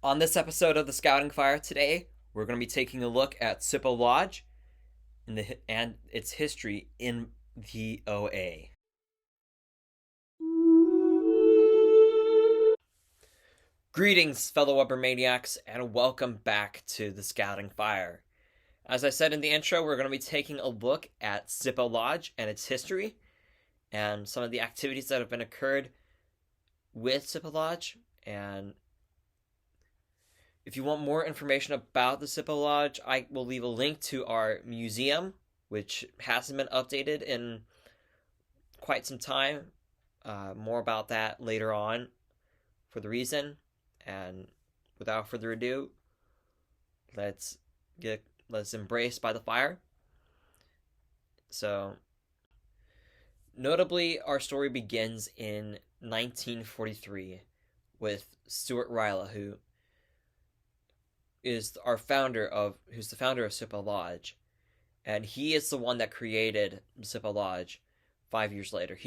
On this episode of the Scouting Fire today, we're going to be taking a look at Sipp-O Lodge and its history in the OA. Greetings, fellow Weber Maniacs, and welcome back to the Scouting Fire. As I said in the intro, we're going to be taking a look at Sipp-O Lodge and its history, and some of the activities that have been occurred with Sipp-O Lodge. And if you want more information about the Sipp-O Lodge, I will leave a link to our museum, which hasn't been updated in quite some time. More about that later on for the reason. And without further ado, let's embrace by the fire. So, notably, our story begins in 1943 with Stuart Ryla, who's the founder of Sipp-O Lodge, and he is the one that created Sipp-O Lodge 5 years later.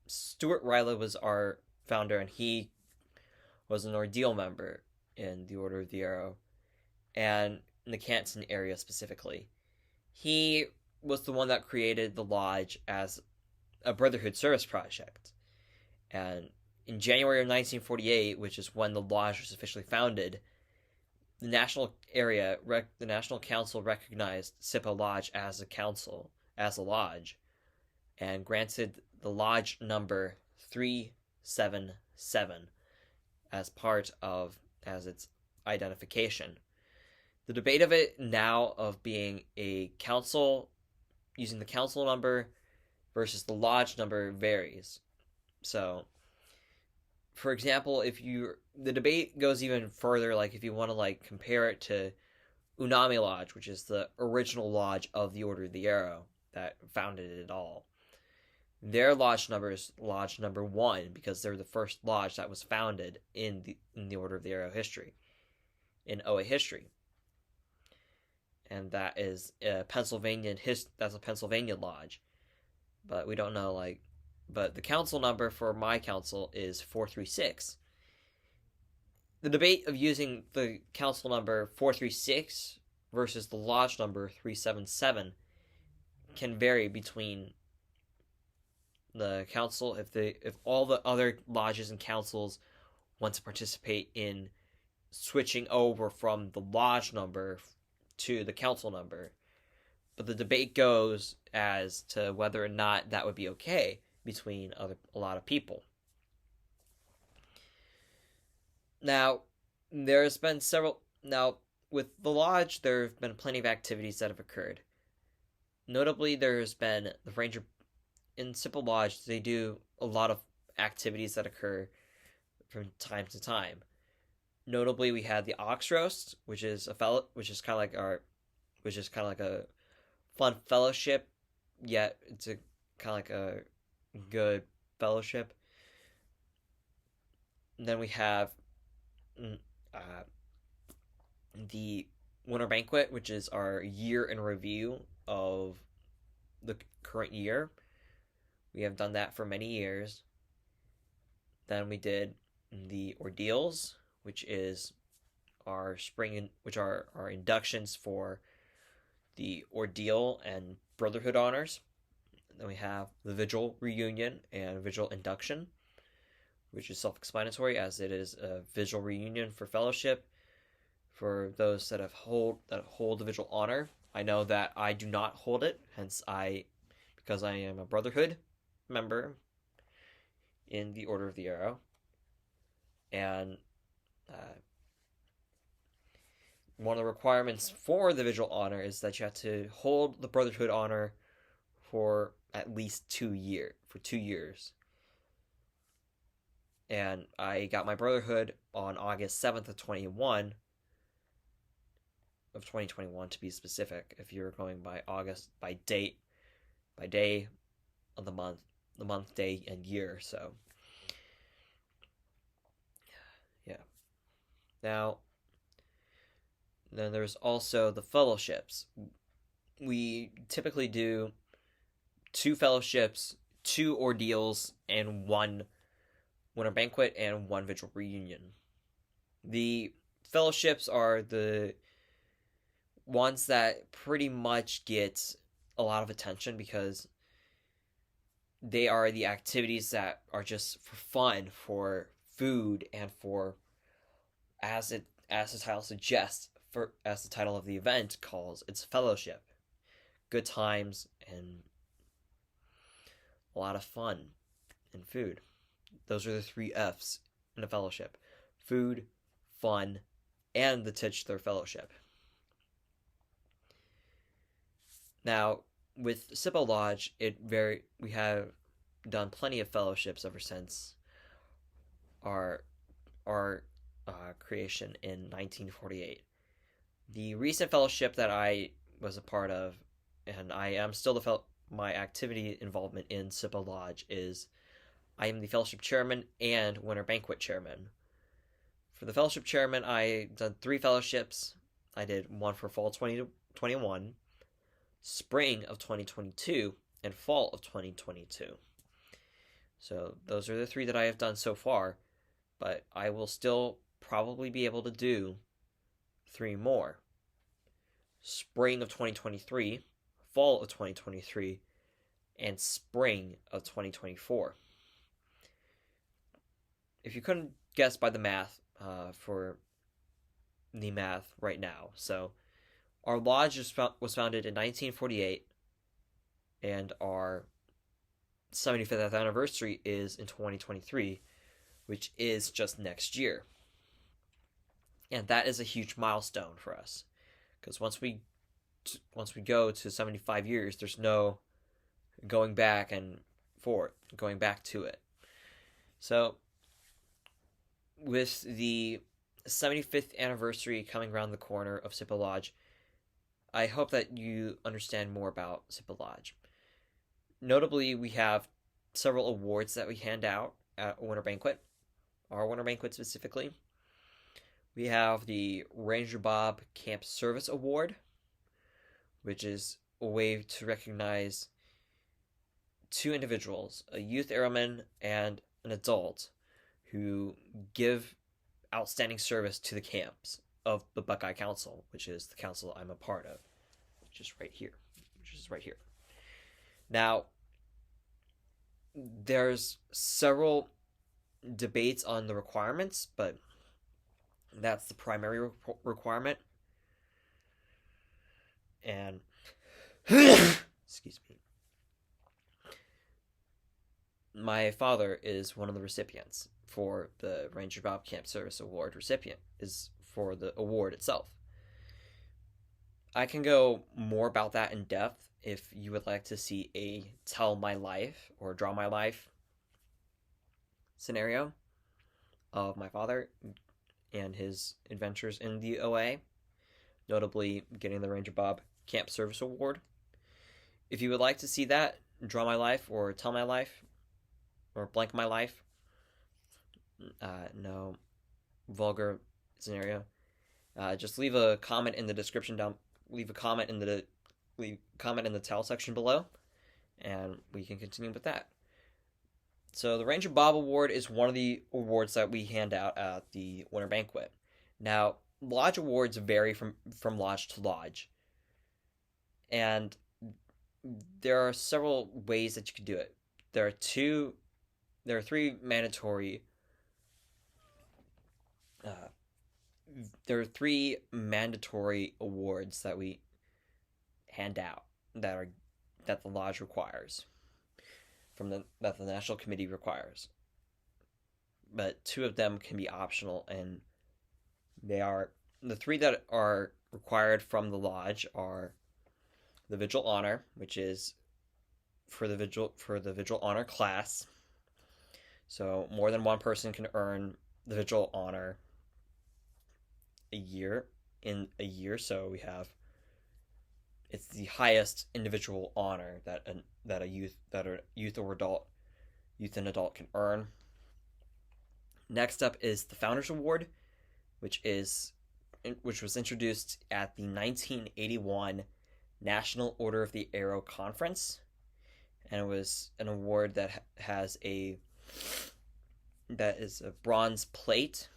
Stuart Ryla was our founder, and he was an ordeal member in the Order of the Arrow, and in the Canton area specifically. He was the one that created the lodge as a Brotherhood service project. And in January of 1948, which is when the lodge was officially founded, the National Council recognized Sipp-O Lodge as a lodge, and granted the lodge number 377 as its identification. The debate of it now of being a council, using the council number versus the lodge number varies. So, for example, the debate goes even further, like if you want to compare it to Unami Lodge, which is the original lodge of the Order of the Arrow that founded it all. Their lodge number is lodge number 1 because they're the first lodge that was founded in the Order of the Arrow history, in OA history. And that is that's a Pennsylvania lodge. But we don't know, but the council number for my council is 436. The debate of using the council number 436 versus the lodge number 377 can vary between the council if all the other lodges and councils want to participate in switching over from the lodge number to the council number. But the debate goes as to whether or not that would be okay between a lot of people. Now, with the lodge, there have been plenty of activities that have occurred. Notably, there's been the Ranger in Sipp-O Lodge. They do a lot of activities that occur from time to time. Notably, we had the Ox Roast, which is kind of like a fun fellowship, yet it's kind of like a good fellowship. And then we have the Winter Banquet, which is our year in review of the current year. We have done that for many years. Then we did the Ordeals, which is our our inductions for the Ordeal and Brotherhood honors. Then we have the Vigil Reunion and Vigil Induction, which is self-explanatory, as it is a Vigil Reunion for Fellowship for those that hold the Vigil Honor. I know that I do not hold it, because I am a Brotherhood member in the Order of the Arrow, and one of the requirements for the Vigil Honor is that you have to hold the Brotherhood Honor for at least 2 years. And I got my Brotherhood on August 7th of 2021 to be specific, if you're going by August, by day of the month, day, and year. So, yeah. Now, then there's also the fellowships. We typically do 2 fellowships, 2 ordeals, and 1 Winter Banquet and 1 Vigil Reunion. The fellowships are the ones that pretty much get a lot of attention because they are the activities that are just for fun, for food, and for, as the title suggests, as the title of the event calls, it's fellowship. Good times and a lot of fun and food. Those are the 3 F's in a fellowship: food, fun, and the titular fellowship. Now, with Sipp-O Lodge, we have done plenty of fellowships ever since our creation in 1948. The recent fellowship that I was a part of, and I am still my activity involvement in Sipp-O Lodge is I am the fellowship chairman and winter banquet chairman. For the fellowship chairman, I've done 3 fellowships. I did one for fall 2021, spring of 2022, and fall of 2022. So those are the 3 that I have done so far, but I will still probably be able to do 3 more. Spring of 2023, fall of 2023, and spring of 2024. If you couldn't guess by the math, for the math right now, so our lodge was founded in 1948, and our 75th anniversary is in 2023, which is just next year. And that is a huge milestone for us, because once we go to 75 years, there's no going back to it. So with the 75th anniversary coming around the corner of Sipp-O Lodge, I hope that you understand more about Sipp-O Lodge. Notably, we have several awards that we hand out at Winter Banquet, our Winter Banquet specifically. We have the Ranger Bob Camp Service Award, which is a way to recognize 2 individuals, a youth airman and an adult, who give outstanding service to the camps of the Buckeye Council, which is the council I'm a part of, which is right here. Now, there's several debates on the requirements, but that's the primary requirement. And excuse me. My father is one of the recipients for the Ranger Bob Camp Service Award. Recipient is for the award itself. I can go more about that in depth if you would like to see a tell my life or draw my life scenario of my father and his adventures in the OA, notably getting the Ranger Bob Camp Service Award. If you would like to see that, draw my life or tell my life or blank my life, no vulgar scenario, just leave a comment in the description down. Leave a comment in the tell section below, and we can continue with that. So the Ranger Bob Award is one of the awards that we hand out at the Winter Banquet. Now, lodge awards vary from lodge to lodge, and there are several ways that you can do it. There are 3 mandatory. There are 3 mandatory awards that we hand out that the lodge requires, that the National Committee requires. But 2 of them can be optional, and they are the 3 that are required from the lodge are the Vigil Honor, which is for the Vigil Honor class. So more than one person can earn the Vigil Honor in a year. So we have, it's the highest individual honor that a youth and adult can earn. Next up is the Founders Award, which was introduced at the 1981 National Order of the Arrow Conference, and it was an award that is a bronze plate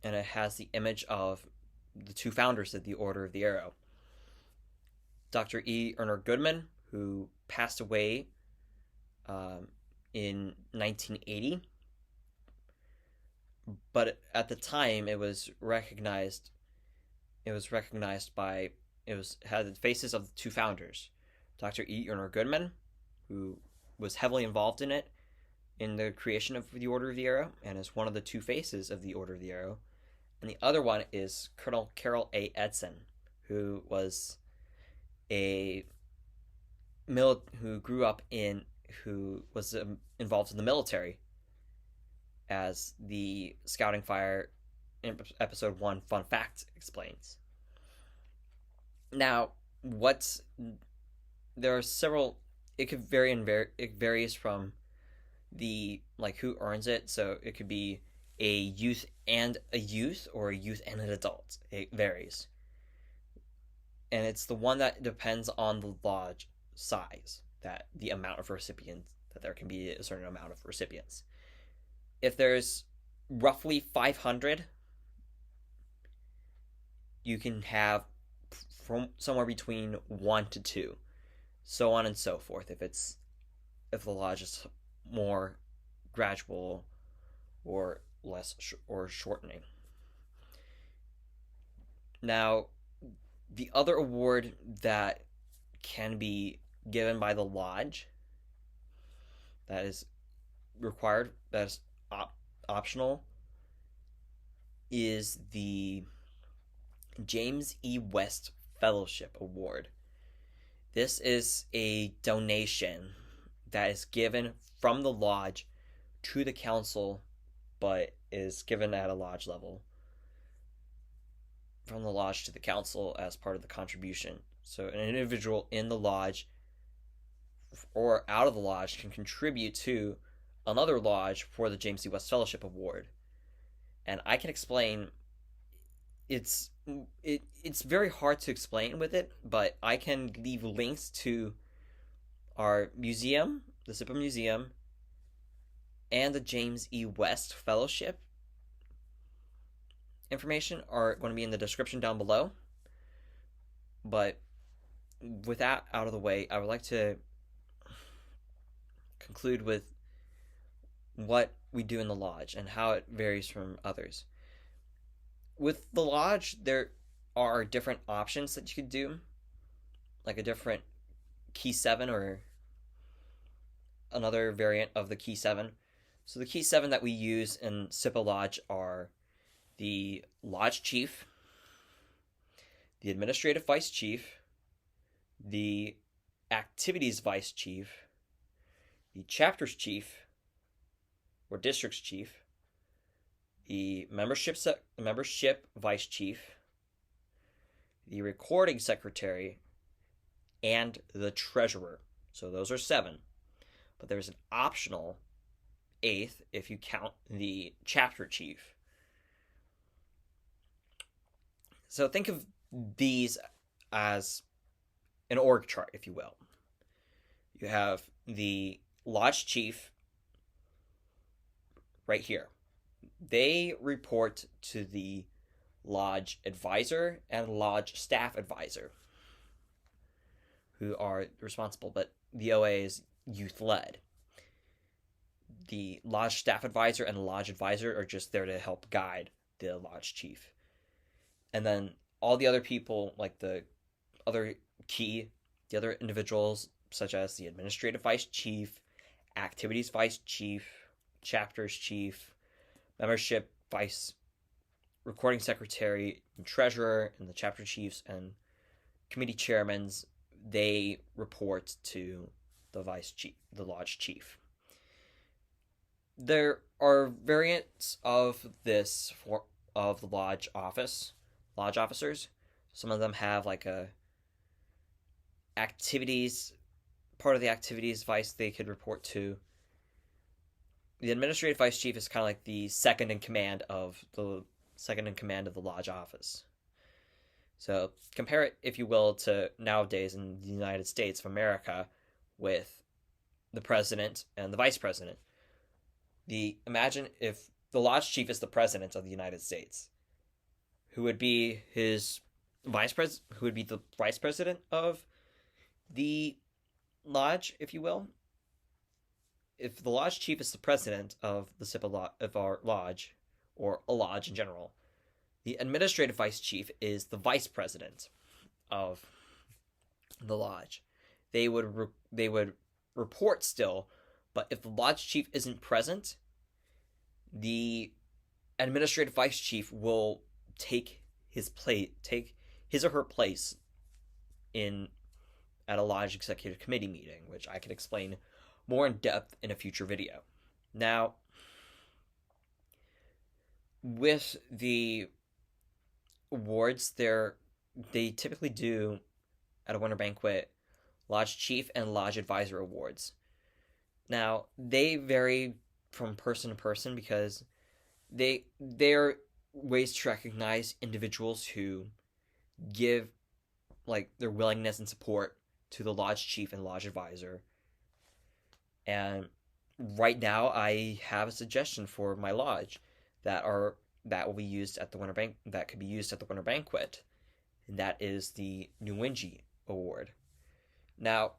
and it has the image of the two founders of the Order of the Arrow. Dr. Urner Goodman, who passed away in 1980, but at the time it was recognized. It had the faces of the two founders, Dr. Urner Goodman, who was heavily involved in the creation of the Order of the Arrow, and is one of the two faces of the Order of the Arrow. And the other one is Colonel Carroll A. Edson, who was involved in the military, as the Scouting Fire in episode 1 Fun Fact explains. Now, there are several. It could vary, it varies from the who earns it. So it could be a youth and a youth, or a youth and an adult. It varies, and it's the one that depends on the lodge size, that the amount of recipients, that there can be a certain amount of recipients. If there's roughly 500, you can have from somewhere between 1 to 2, so on and so forth, if the lodge is more gradual or less or shortening. Now, the other award that can be given by the lodge, that is required, that is optional, is the James E. West Fellowship Award. This is a donation that is given from the lodge to the council, but is given at a lodge level, from the lodge to the council as part of the contribution. So an individual in the lodge or out of the lodge can contribute to another lodge for the James E. West Fellowship Award. And I can explain, it's very hard to explain with it, but I can leave links to our museum, the Sipp-O Museum, and the James E. West Fellowship information are going to be in the description down below. But with that out of the way, I would like to conclude with what we do in the lodge and how it varies from others. With the lodge, there are different options that you could do, like a different key 7 or another variant of the key 7. So the key 7 that we use in Sipp-O Lodge are the lodge chief, the administrative vice chief, the activities vice chief, the chapters chief or districts chief, the membership vice chief, the recording secretary, and the treasurer. So those are 7. But there's an optional 8th if you count the chapter chief. So think of these as an org chart, if you will. You have the lodge chief right here. They report to the lodge advisor and lodge staff advisor, who are responsible, but the OA is youth-led. The lodge staff advisor and the lodge advisor are just there to help guide the lodge chief. And then all the other people, like the other individuals, such as the administrative vice chief, activities vice chief, chapters chief, membership vice, recording secretary, and treasurer, and the chapter chiefs and committee chairmen, they report to the lodge chief. There are variants of this of the lodge officers. Some of them have like a part of the activities vice they could report to. The administrative vice chief is kind of like the second in command of the lodge office. So compare it, if you will, to nowadays in the United States of America with the president and the vice president. Imagine if the lodge chief is the president of the United States, who would be his who would be the vice president of the lodge, if you will. If the lodge chief is the president of the of our lodge, or a lodge in general, the administrative vice chief is the vice president of the lodge. They would report still, but if the lodge chief isn't present, the administrative vice chief will take his or her place in at a lodge executive committee meeting, which I can explain more in depth in a future video. Now, with the awards, they typically do at a winter banquet lodge chief and lodge advisor awards. Now, they vary from person to person because they're ways to recognize individuals who give like their willingness and support to the lodge chief and lodge advisor. And right now I have a suggestion for my lodge that will be used at the winter banquet, and that is the Nuinji Award. Now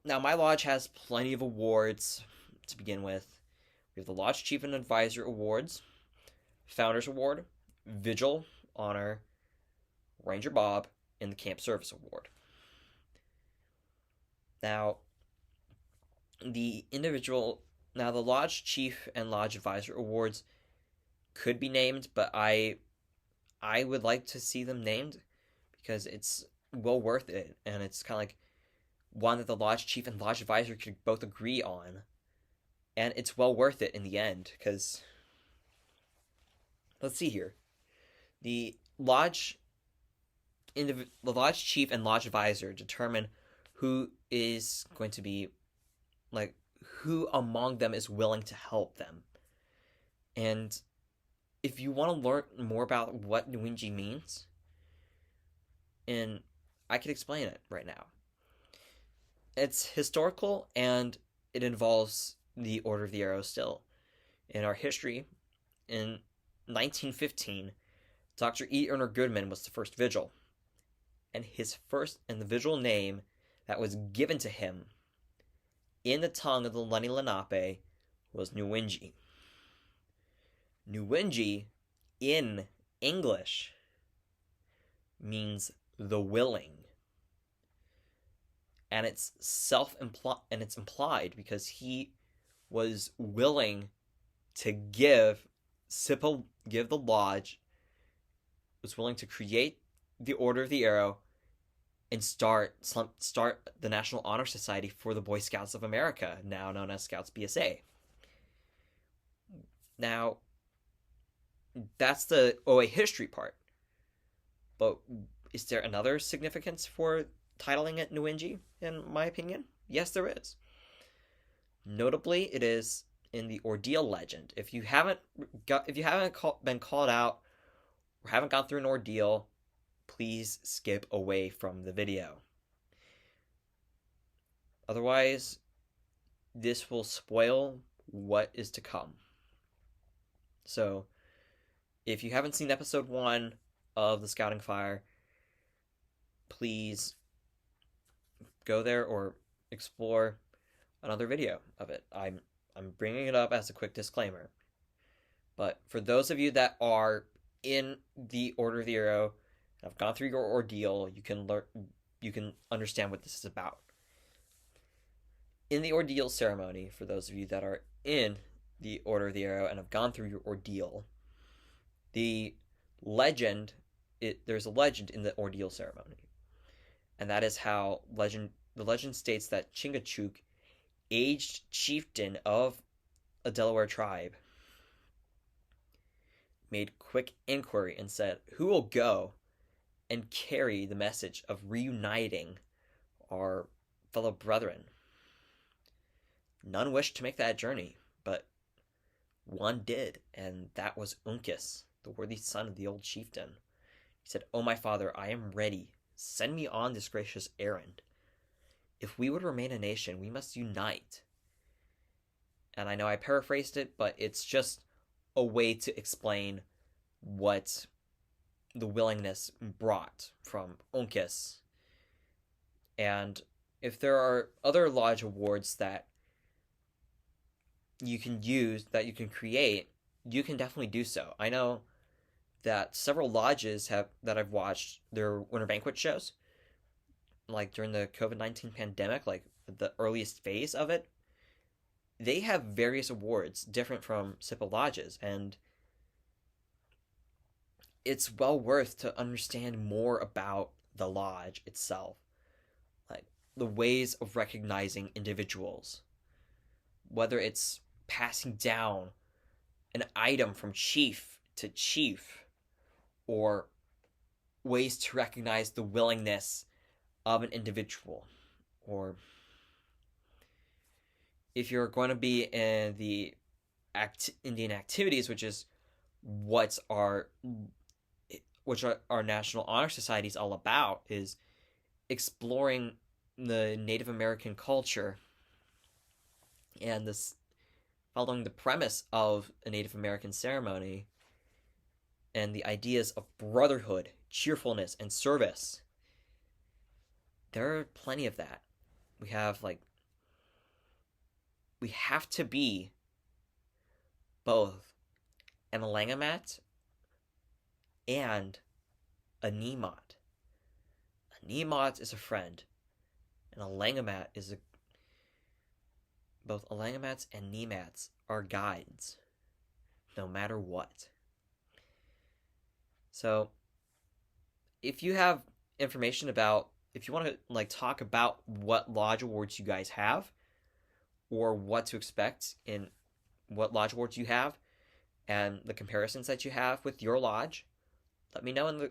my lodge has plenty of awards to begin with. We have the Lodge Chief and Advisor Awards, Founders Award, Vigil Honor, Ranger Bob, and the Camp Service Award. Now, the Lodge Chief and Lodge Advisor Awards could be named, but I would like to see them named because it's well worth it, and it's kind of like one that the Lodge Chief and Lodge Advisor could both agree on, and it's well worth it in the end, because let's see here. The Lodge Chief and Lodge Advisor determine who is going to be, like, who among them is willing to help them. And if you want to learn more about what Nuinji means, and I can explain it right now. It's historical, and it involves the Order of the Arrow still. In our history, in 1915, Dr. Urner Goodman was the first Vigil. And the Vigil name that was given to him in the tongue of the Lenni Lenape was Nuinji. Nuinji, in English, means the willing. And it's implied because he was willing to give the lodge, was willing to create the Order of the Arrow and start the National Honor Society for the Boy Scouts of America, now known as Scouts BSA. Now, that's the OA history part. But is there another significance for titling it Nuinji, in my opinion? Yes, there is. Notably, it is in the ordeal legend. If you haven't been called out or haven't gone through an ordeal, please skip away from the video. Otherwise, this will spoil what is to come. So, if you haven't seen episode 1 of the Scouting Fire, please go there or explore another video of it. I'm bringing it up as a quick disclaimer. But for those of you that are in the Order of the Arrow, have gone through your ordeal, you can understand what this is about. In the ordeal ceremony, for those of you that are in the Order of the Arrow and have gone through your ordeal, there's a legend in the ordeal ceremony. And that is how the legend states that Chingachgook, aged chieftain of a Delaware tribe, made quick inquiry and said, "Who will go and carry the message of reuniting our fellow brethren?" None wished to make that journey, but one did, and that was Uncas, the worthy son of the old chieftain. He said, "O my father, I am ready. Send me on this gracious errand. If we would remain a nation, we must unite." And I know I paraphrased it, but it's just a way to explain what the willingness brought from Uncas. And if there are other lodge awards that you can use, that you can create, you can definitely do so. I know that several lodges that I've watched their winter banquet shows, like during the COVID-19 pandemic, like the earliest phase of it. They have various awards different from Sipp-O Lodges, and it's well worth to understand more about the lodge itself, like the ways of recognizing individuals, whether it's passing down an item from chief to chief, or ways to recognize the willingness of an individual, or if you're going to be in the Indian activities, which is what our National Honor Society is all about, is exploring the Native American culture and this following the premise of a Native American ceremony and the ideas of brotherhood, cheerfulness, and service. There are plenty of that. We have to be both an Alangamat and a Nemat. A Nemat is a friend, and Alangamat is both Alangamats and Nemats are guides, no matter what. So, if you have information about, if you want to talk about what lodge awards you guys have, or what to expect in what lodge awards you have, and the comparisons that you have with your lodge, let me know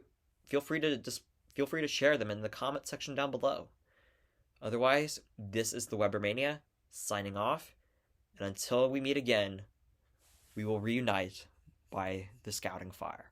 feel free to share them in the comment section down below. Otherwise, this is the Webermania signing off, and until we meet again, we will reunite by the scouting fire.